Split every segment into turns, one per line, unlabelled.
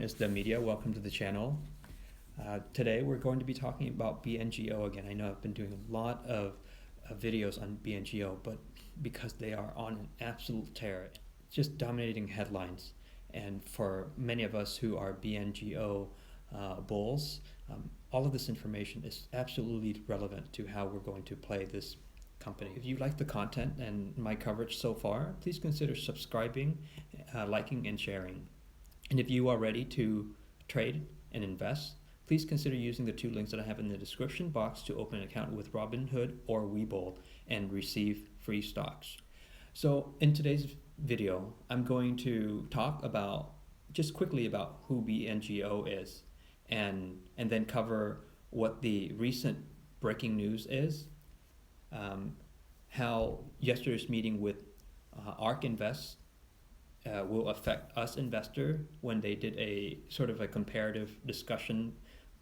it's the media. Welcome to the channel. Today we're going to be talking about BNGO again. I know I've been doing a lot of videos on BNGO, but because they are on an absolute tear, just dominating headlines. And for many of us who are BNGO bulls, all of this information is absolutely relevant to how we're going to play this company. If you like the content and my coverage so far, please consider subscribing, liking, and sharing. And if you are ready to trade and invest, please consider using the two links that I have in the description box to open an account with Robinhood or Webull and receive free stocks. So in today's video, I'm going to talk just quickly about who BNGO is and then cover what the recent breaking news is, how yesterday's meeting with ArkInvest will affect us investor when they did a sort of a comparative discussion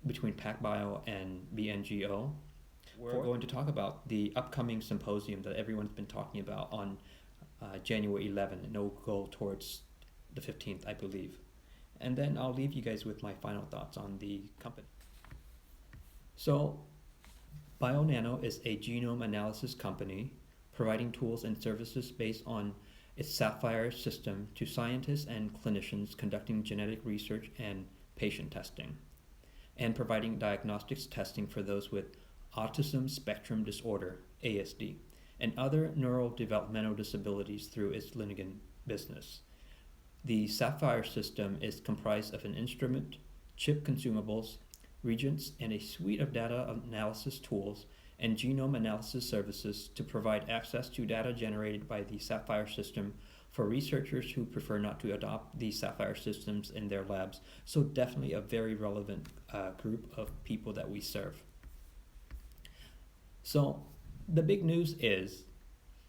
between PacBIO and BNGO. We're going to talk about the upcoming symposium that everyone's been talking about on January 11th, and it'll go towards the 15th, I believe. And then I'll leave you guys with my final thoughts on the company. So Bionano is a genome analysis company providing tools and services based on its Sapphire system to scientists and clinicians conducting genetic research and patient testing, and providing diagnostics testing for those with autism spectrum disorder, ASD, and other neurodevelopmental disabilities through its Linigan business. The Sapphire system is comprised of an instrument, chip consumables, reagents, and a suite of data analysis tools and genome analysis services to provide access to data generated by the Sapphire system for researchers who prefer not to adopt the Sapphire systems in their labs. So definitely a very relevant group of people that we serve. So the big news is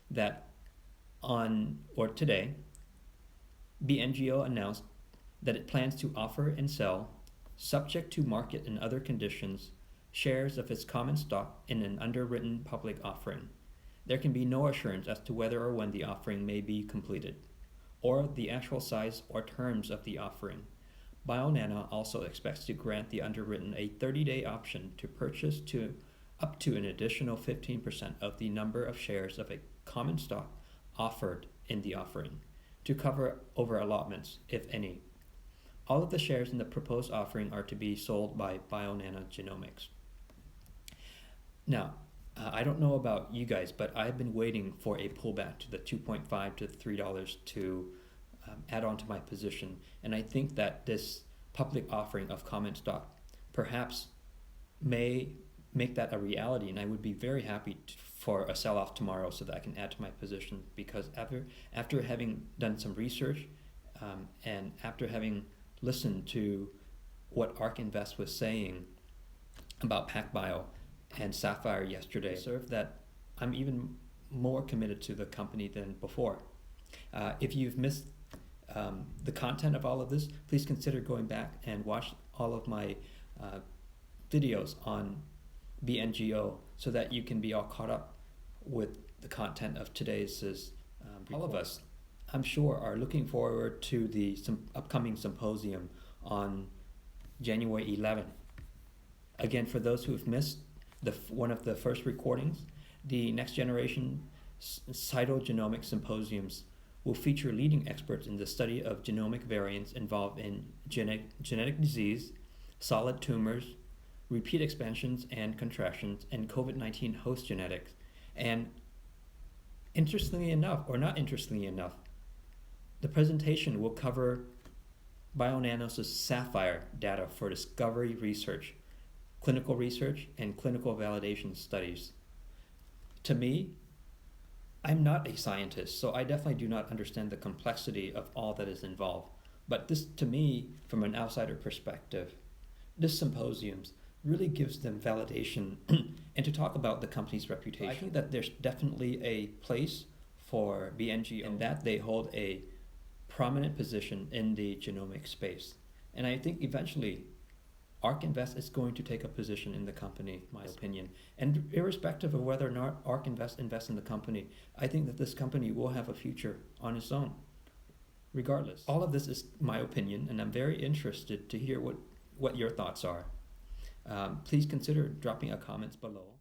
that today, BNGO announced that it plans to offer and sell, subject to market and other conditions, shares of its common stock in an underwritten public offering. There can be no assurance as to whether or when the offering may be completed, or the actual size or terms of the offering. Bionano also expects to grant the underwritten a 30-day option to purchase up to an additional 15% of the number of shares of a common stock offered in the offering, to cover over allotments, if any. All of the shares in the proposed offering are to be sold by Bionano Genomics. Now, I don't know about you guys, but I've been waiting for a pullback to the $2.5 to $3 to add on to my position. And I think that this public offering of common stock perhaps may make that a reality. And I would be very happy for a sell-off tomorrow so that I can add to my position, because after having done some research and after having listened to what ArkInvest was saying about PacBIO and Sapphire yesterday, that I'm even more committed to the company than before. If you've missed the content of all of this, please consider going back and watch all of my videos on BNGO so that you can be all caught up with the content of today's all of us, I'm sure, are looking forward to the upcoming symposium on January 11th. Again, for those who have missed one of the first recordings, the Next Generation Cytogenomic Symposiums will feature leading experts in the study of genomic variants involved in genetic disease, solid tumors, repeat expansions and contractions, and COVID-19 host genetics. And interestingly enough, or not interestingly enough, the presentation will cover Bionano's Sapphire data for discovery research, clinical research, and clinical validation studies. To me, I'm not a scientist, so I definitely do not understand the complexity of all that is involved. But this, to me, from an outsider perspective, this symposium really gives them validation and to talk about the company's reputation. I think that there's definitely a place for BNGO in that they hold a prominent position in the genomic space. And I think eventually ArkInvest is going to take a position in the company, my opinion. And irrespective of whether or not ArkInvest invests in the company, I think that this company will have a future on its own. Regardless, all of this is my opinion, and I'm very interested to hear what your thoughts are. Please consider dropping a comments below.